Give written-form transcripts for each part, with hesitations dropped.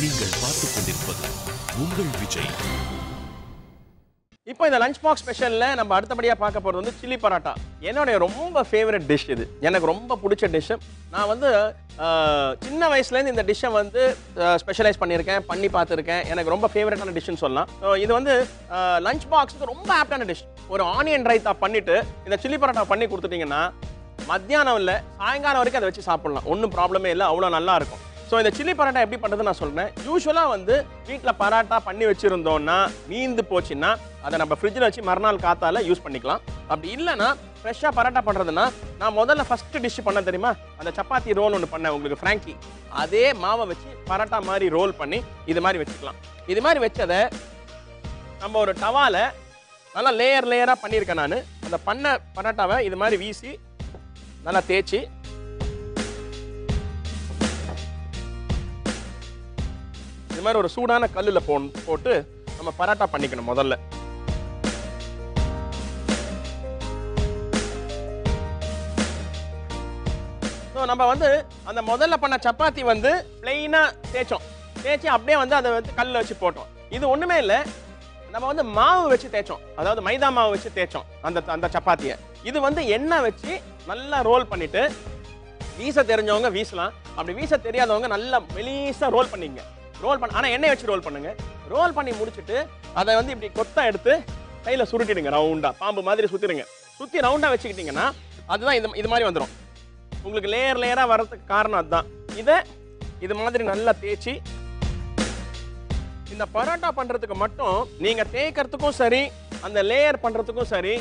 நீங்கள் பார்த்துக் கொண்டிருப்பது உங்கள் விஜய். இப்போ இந்த லஞ்ச் பாக்ஸ் ஸ்பெஷல்ல நம்ம அடுத்தபடியாக பார்க்க போகிறது வந்து சில்லி பரோட்டா. என்னுடைய ரொம்ப ஃபேவரட் டிஷ் இது. எனக்கு ரொம்ப பிடிச்ச டிஷ். நான் வந்து சின்ன வயசுலேருந்து இந்த டிஷ்ஷை வந்து ஸ்பெஷலைஸ் பண்ணியிருக்கேன், பண்ணி பார்த்துருக்கேன். எனக்கு ரொம்ப ஃபேவரட்டான டிஷ்ஷுன்னு சொல்லலாம். ஸோ இது வந்து லஞ்ச் பாக்ஸுக்கு ரொம்ப ஆப்டான டிஷ். ஒரு ஆனியன் ரைத்தா பண்ணிவிட்டு இந்த சில்லி பரோட்டா பண்ணி கொடுத்துட்டிங்கன்னா மத்தியானம் இல்லை சாயங்காலம் வரைக்கும் அதை வச்சு சாப்பிட்லாம். ஒன்றும் ப்ராப்ளமே இல்லை, அவ்வளோ நல்லா இருக்கும். ஸோ இந்த சில்லி பரோட்டா எப்படி பண்ணுறது நான் சொல்கிறேன். யூஸ்வலாக வந்து வீட்டில் பரோட்டா பண்ணி வச்சுருந்தோன்னா மீந்து போச்சுன்னா அதை நம்ம ஃப்ரிட்ஜில் வச்சு மறுநாள் காத்தால யூஸ் பண்ணிக்கலாம். அப்படி இல்லைன்னா ஃப்ரெஷ்ஷாக பரோட்டா பண்ணுறதுன்னா நான் முதல்ல ஃபஸ்ட்டு டிஷ் பண்ண தெரியுமா, அந்த சப்பாத்தி ரோல் ஒன்று பண்ணேன் உங்களுக்கு ஃப்ராங்கி. அதே மாவை வச்சு பரோட்டா மாதிரி ரோல் பண்ணி இது மாதிரி வச்சுக்கலாம். இது மாதிரி வச்சதை நம்ம ஒரு டவாவில் நல்லா லேயராக பண்ணியிருக்கேன். நான் அந்த பண்ண பரோட்டாவை இது மாதிரி வீசி நல்லா தேய்ச்சி இது மாதிரி ஒரு சூடான கல்லில் போட்டு நம்ம பரோட்டா பண்ணிக்கணும். முதல்ல நம்ம வந்து அந்த முதல்ல பண்ண சப்பாத்தி வந்து பிளெயினாக தேய்ச்சி அப்படியே வந்து அதை வந்து கல்லில் வச்சு போட்டோம். இது ஒன்றுமே இல்லை, நம்ம வந்து மாவு வச்சு தேய்ச்சோம், அதாவது மைதா மாவு வச்சு தேய்ச்சோம் அந்த சப்பாத்தியை. இது வந்து எண்ணெய் வச்சு நல்லா ரோல் பண்ணிட்டு வீச தெரிஞ்சவங்க வீசலாம், அப்படி வீச தெரியாதவங்க நல்லா மெலிசாக ரோல் பண்ணிங்க. ஆனால் எண்ணெய் வச்சு ரோல் பண்ணுங்க. ரோல் பண்ணி முடிச்சுட்டு அதை வந்து இப்படி கொத்தா எடுத்து கையில் சுருட்டிடுங்க. ரவுண்டாக பாம்பு மாதிரி சுற்றிடுங்க. சுற்றி ரவுண்டாக வச்சுக்கிட்டிங்கன்னா அதுதான் இது மாதிரி வந்துடும். உங்களுக்கு லேயராக வர்றதுக்கு காரணம் அதுதான். இதை இது மாதிரி நல்லா தேய்ச்சி இந்த பரோட்டா பண்ணுறதுக்கு மட்டும் நீங்கள் தேய்க்கிறதுக்கும் சரி அந்த லேயர் பண்ணுறதுக்கும் சரி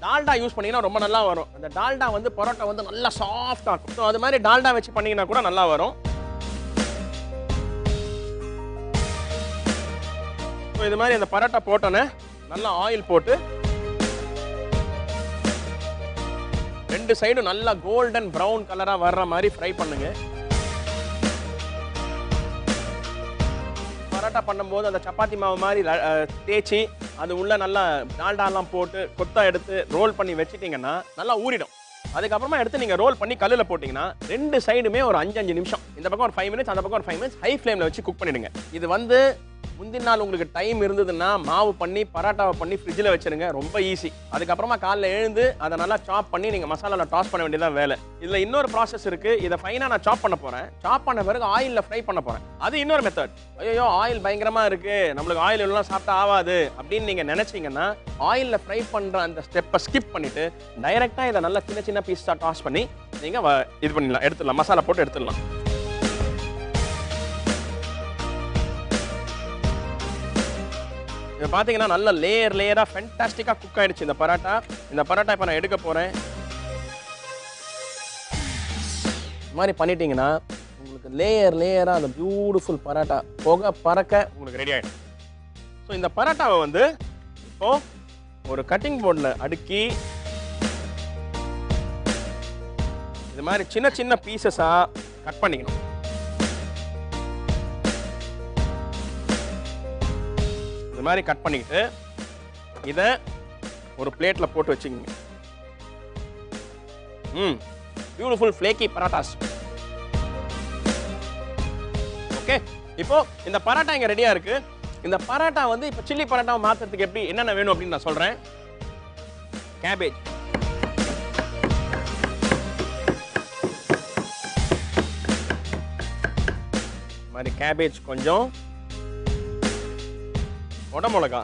டால்டா யூஸ் பண்ணிங்கன்னா ரொம்ப நல்லா வரும். அந்த டால்டா வந்து பரோட்டா வந்து நல்லா சாஃப்டாக இருக்கும். ஸோ அது மாதிரி டால்டா வச்சு பண்ணிங்கன்னா கூட நல்லா வரும். ஸோ இது மாதிரி அந்த பரோட்டா போட்டோன்னே நல்லா ஆயில் போட்டு ரெண்டு சைடும் நல்லா கோல்டன் ப்ரௌன் கலராக வர்ற மாதிரி ஃப்ரை பண்ணுங்க. பரோட்டா பண்ணும்போது அந்த சப்பாத்தி மாவு மாதிரி தேய்ச்சி அது உள்ள நல்லா டால்டாலாம் போட்டு கொத்தா எடுத்து ரோல் பண்ணி வச்சிட்டிங்கன்னா நல்லா ஊறிடும். அதுக்கப்புறமா எடுத்து நீங்கள் ரோல் பண்ணி கல்லில் போட்டிங்கன்னா ரெண்டு சைடுமே ஒரு 5 நிமிஷம், இந்த பக்கம் ஒரு 5 மினிட்ஸ் அந்த பக்கம் ஒரு 5 மினிட்ஸ் ஹை ஃப்ளேமில் வச்சு குக் பண்ணிடுங்க. இது வந்து முந்தின நாள் உங்களுக்கு டைம் இருந்ததுன்னா மாவு பண்ணி பரோட்டாவை பண்ணி ஃப்ரிட்ஜில் வச்சுருங்க, ரொம்ப ஈஸி. அதுக்கப்புறமா காலைல எழுந்து அதை நல்லா சாப் பண்ணி நீங்கள் மசாலாவில் டாஸ் பண்ண வேண்டியதான் வேலை. இதில் இன்னொரு ப்ராசஸ் இருக்குது. இதை ஃபைனாக நான் சாப் பண்ண போகிறேன். சாப் பண்ண பிறகு ஆயிலில் ஃப்ரை பண்ண போகிறேன். அது இன்னொரு மெத்தட். ஐயோ ஆயில் பயங்கரமாக இருக்குது, நம்மளுக்கு ஆயில் எல்லாம் சாப்பிட்டா ஆகாது அப்படின்னு நீங்கள் நினச்சிங்கன்னா ஆயிலில் ஃப்ரை பண்ணுற அந்த ஸ்டெப்பை ஸ்கிப் பண்ணிவிட்டு டைரெக்டாக இதை நல்லா சின்ன பீஸாக டாஸ் பண்ணி நீங்கள் இது பண்ணிடலாம், எடுத்துடலாம், மசாலா போட்டு எடுத்துடலாம். இப்போ பார்த்தீங்கன்னா நல்ல லேயராக ஃபென்டாஸ்டிக்காக குக் ஆகிடுச்சு இந்த பரோட்டா. இந்த பரோட்டா இப்போ நான் எடுக்க போகிறேன். இது மாதிரி பண்ணிட்டீங்கன்னா உங்களுக்கு லேயராக அந்த பியூட்டிஃபுல் பரோட்டா புகை பறக்க உங்களுக்கு ரெடி ஆகிடும். ஸோ இந்த பரோட்டாவை வந்து இப்போது ஒரு கட்டிங் போர்டில் அடுக்கி இது மாதிரி சின்ன பீசஸாக கட் பண்ணிக்கணும். இது மாதிரி கட் பண்ணிக்கிட்டு இதை ஒரு பிளேட்டில் போட்டு வச்சுக்கோங்க. Beautiful flaky parottas. ஓகே, இப்போ இந்த பரோட்டா இங்கே ரெடியாக இருக்கு. இந்த பரோட்டா வந்து இப்போ சில்லி பரோட்டாவை மாற்றுறதுக்கு எப்படி என்னென்ன வேணும் அப்படின்னு நான் சொல்கிறேன். கேபேஜ், மாதிரி கேபேஜ் கொஞ்சம், குடமிளகா,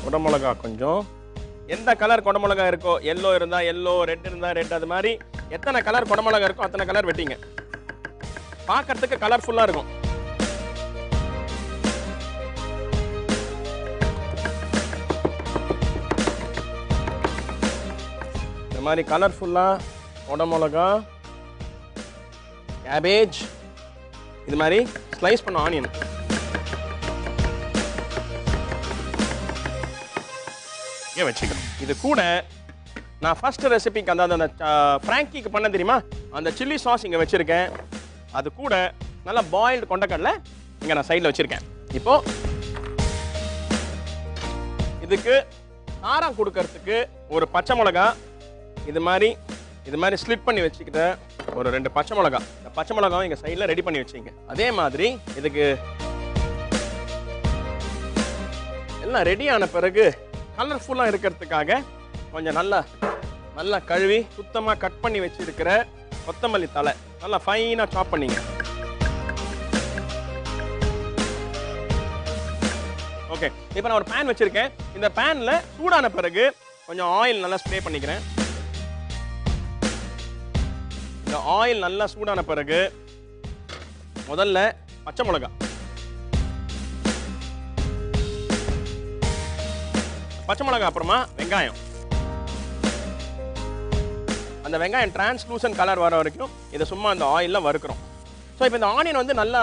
குடமிளகா கொஞ்சம், எந்த கலர் குடமிளகா இருக்கோ, எல்லோ இருந்தா எல்லோ, ரெட் இருந்தா ரெட், அது மாதிரி எத்தனை கலர் குடமிளகா இருக்கோ அத்தனை கலர் வெட்டிங்க. பார்க்கறதுக்கு கலர்ஃபுல்லாக இருக்கும். இந்த மாதிரி கலர்ஃபுல்லாக குடமிளகா, கேபேஜ், இது மாதிரி ஸ்லைஸ் பண்ண ஆனியன், வச்சுக்கணும். இது கூட நான் ஃபர்ஸ்ட் ரெசிபிக்கு அந்த ஃப்ராங்கிக்கு பண்ண தெரியுமா, அந்த சில்லி சாஸ் இங்கே வச்சுருக்கேன். அது கூட நல்லா பாயில்டு கொண்டக்கடலை இங்கே நான் சைடில் வச்சுருக்கேன். இப்போ இதுக்கு காரம் கொடுக்கறதுக்கு ஒரு பச்சை மிளகா, இது மாதிரி ஸ்லிட் பண்ணி வச்சுக்கிட்ட ஒரு 2 பச்சை மிளகா. இந்த பச்சை மிளகாவும் இங்கே சைடில் ரெடி பண்ணி வச்சுங்க. அதே மாதிரி இதுக்கு எல்லாம் ரெடி ஆன பிறகு கலர்ஃபுல்லாக இருக்கிறதுக்காக கொஞ்சம் நல்லா கழுவி சுத்தமாக கட் பண்ணி வச்சிருக்கிற கொத்தமல்லி தழை நல்லா ஃபைனாக சாப் பண்ணிங்க. ஓகே, இப்போ நான் ஒரு பேன் வச்சிருக்கேன். இந்த பேனில் சூடான பிறகு கொஞ்சம் ஆயில் நல்லா ஸ்ப்ரே பண்ணிக்கிறேன். இந்த ஆயில் நல்லா சூடான பிறகு முதல்ல பச்சை மிளகா, அப்புறமா வெங்காயம். அந்த வெங்காயம் டிரான்ஸ்லூசன்ட் கலர் வர வரைக்கும் இதை சும்மா அந்த ஆயிலில் வறுக்கிறோம். ஸோ இப்போ இந்த ஆனியன் வந்து நல்லா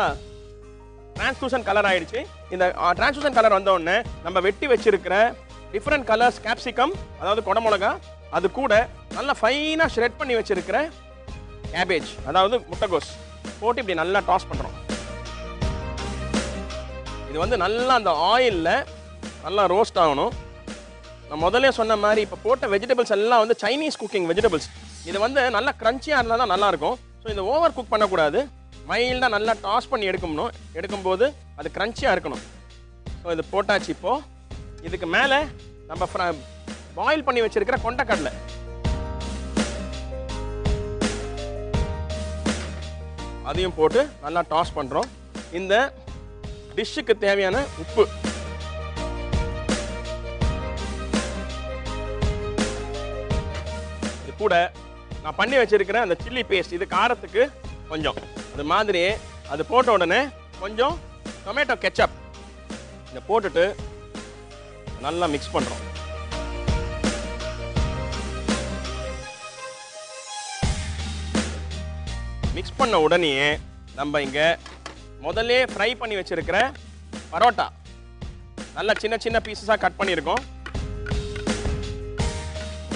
டிரான்ஸ்லூசன்ட் கலர் ஆயிடுச்சு. இந்த டிரான்ஸ்லூசன்ட் கலர் வந்த உடனே நம்ம வெட்டி வச்சிருக்கிற டிஃப்ரெண்ட் கலர்ஸ் கேப்சிகம், அதாவது குடமிளகா, அது கூட நல்லா ஃபைனாக ஷ்ரெட் பண்ணி வச்சிருக்கிற கேபேஜ், அதாவது முட்டைகோஸ் போட்டு இப்படி நல்லா டாஸ் பண்ணுறோம். இது வந்து நல்லா அந்த ஆயிலில் நல்லா ரோஸ்ட் ஆகணும். நான் முதல்ல சொன்ன மாதிரி இப்போ போட்ட வெஜிடபிள்ஸ் எல்லாம் வந்து சைனீஸ் குக்கிங் வெஜிடபிள்ஸ். இது வந்து நல்லா க்ரன்ச்சியாக இருந்தால் தான் நல்லாயிருக்கும். ஸோ இந்த ஓவர் குக் பண்ணக்கூடாது. மைல்டாக நல்லா டாஸ் பண்ணி எடுக்கும்போது அது க்ரன்ச்சியாக இருக்கணும். ஸோ இது போட்டாச்சு. இப்போது இதுக்கு மேலே நம்ம பாயில் பண்ணி வச்சிருக்கிற கொண்டைக்கடலை, அதையும் போட்டு நல்லா டாஸ் பண்ணுறோம். இந்த டிஷ்ஷுக்கு தேவையான உப்பு, இது கூட நான் பண்ணி வச்சிருக்கிற அந்த சில்லி பேஸ்ட், இது காரத்துக்கு கொஞ்சம் அது மாதிரி. அது போட்ட உடனே கொஞ்சம் டொமேட்டோ கெச்சப் இதை போட்டுட்டு நல்லா மிக்ஸ் பண்ணுறோம். மிக்ஸ் பண்ண உடனே நம்ம இங்கே முதல்ல ஃப்ரை பண்ணி வச்சிருக்கிற பரோட்டா நல்லா சின்ன சின்ன பீசஸாக கட் பண்ணியிருக்கோம்.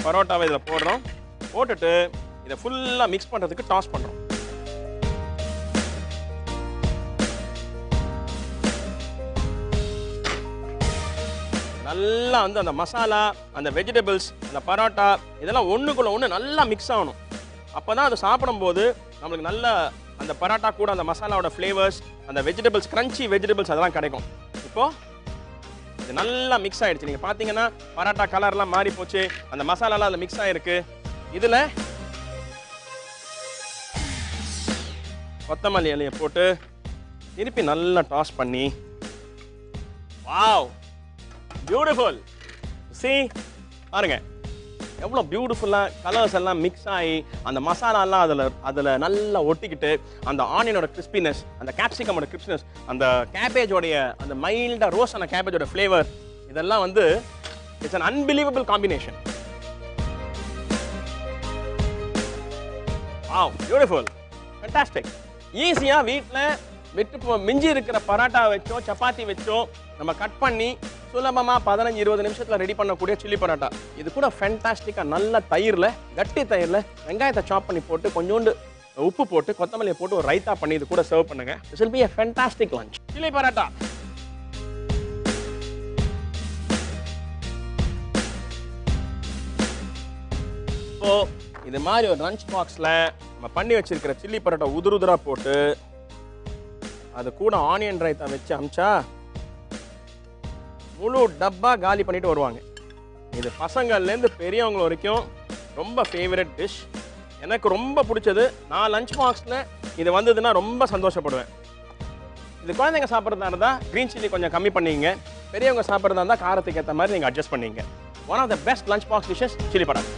பரோட்டாவை இதில் போடுறோம். போட்டுட்டு இதை ஃபுல்லாக மிக்ஸ் பண்ணுறதுக்கு டாஸ் பண்ணுறோம். நல்லா வந்து அந்த மசாலா, அந்த வெஜிடபிள்ஸ், அந்த பரோட்டா இதெல்லாம் ஒன்றுக்குள்ள ஒன்று நல்லா மிக்ஸ் ஆகணும். அப்போ தான் அது சாப்பிடும்போது நம்மளுக்கு நல்ல அந்த பரோட்டா கூட அந்த மசாலாவோட ஃப்ளேவர்ஸ், அந்த வெஜிடபிள்ஸ், க்ரன்ச்சி வெஜிடபிள்ஸ் அதெல்லாம் கிடைக்கும். இப்போது இது நல்லா மிக்ஸ் ஆகிடுச்சு. நீங்கள் பார்த்தீங்கன்னா பரோட்டா கலர்லாம் மாறி போச்சு, அந்த மசாலாலாம் அதில் மிக்ஸ் ஆகிருக்கு. இதில் கொத்தமல்லி இலையை போட்டு திருப்பி நல்லா டாஸ் பண்ணி, வாவ் பியூட்டிஃபுல். See பாருங்க எவ்வளோ பியூட்டிஃபுல்லாக கலர்ஸ் எல்லாம் மிக்ஸ் ஆகி அந்த மசாலாலாம் அதில் நல்லா ஒட்டிக்கிட்டு அந்த ஆனியனோட கிறிஸ்பினஸ், அந்த கேப்சிகமோட கிறிஸ்பினஸ், அந்த கேபேஜோடைய அந்த மைல்டாக ரோஸ் ஆன கேபேஜோட ஃப்ளேவர், இதெல்லாம் வந்து it's an unbelievable combination. Wow beautiful, fantastic. ஈஸியாக வீட்டில் மிஞ்சி இருக்கிற பரோட்டா வச்சோ சப்பாத்தி வச்சோ நம்ம கட் பண்ணி சுலபமாக 15-20 நிமிஷத்தில் ரெடி பண்ணக்கூடிய சில்லி பரோட்டா. இது கூட ஃபேண்டாஸ்டிக்காக நல்ல தயிரில், கட்டி தயிரில் வெங்காயத்தை சாப் பண்ணி போட்டு கொஞ்சோண்டு உப்பு போட்டு கொத்தமல்லியை போட்டு ஒரு ரைத்தா பண்ணி இது கூட சர்வ் பண்ணுங்க. This will be a fantastic lunch. Chilli parotta. இப்போ இது மாதிரி ஒரு லஞ்ச் பாக்ஸில் நம்ம பண்ணி வச்சிருக்கிற சில்லி பரோட்டா உதுருதுரா போட்டு அது கூட ஆனியன் ரைத்தா வச்சு அமிச்சா முழு டப்பா காலி பண்ணிட்டு வருவாங்க. இது பசங்கள்லேருந்து பெரியவங்க வரைக்கும் ரொம்ப ஃபேவரட் டிஷ். எனக்கு ரொம்ப பிடிச்சது. நான் லஞ்ச் பாக்ஸில் இது வந்ததுன்னா ரொம்ப சந்தோஷப்படுவேன். இது குழந்தைங்க சாப்பிட்றதா இருந்தால் க்ரீன் சில்லி கொஞ்சம் கம்மி பண்ணிங்க, பெரியவங்க சாப்பிட்றதா இருந்தால் காரத்துக்கு ஏற்ற மாதிரி நீங்கள் அட்ஜஸ்ட் பண்ணிங்க. One of the best lunch box dishes chilli parotta.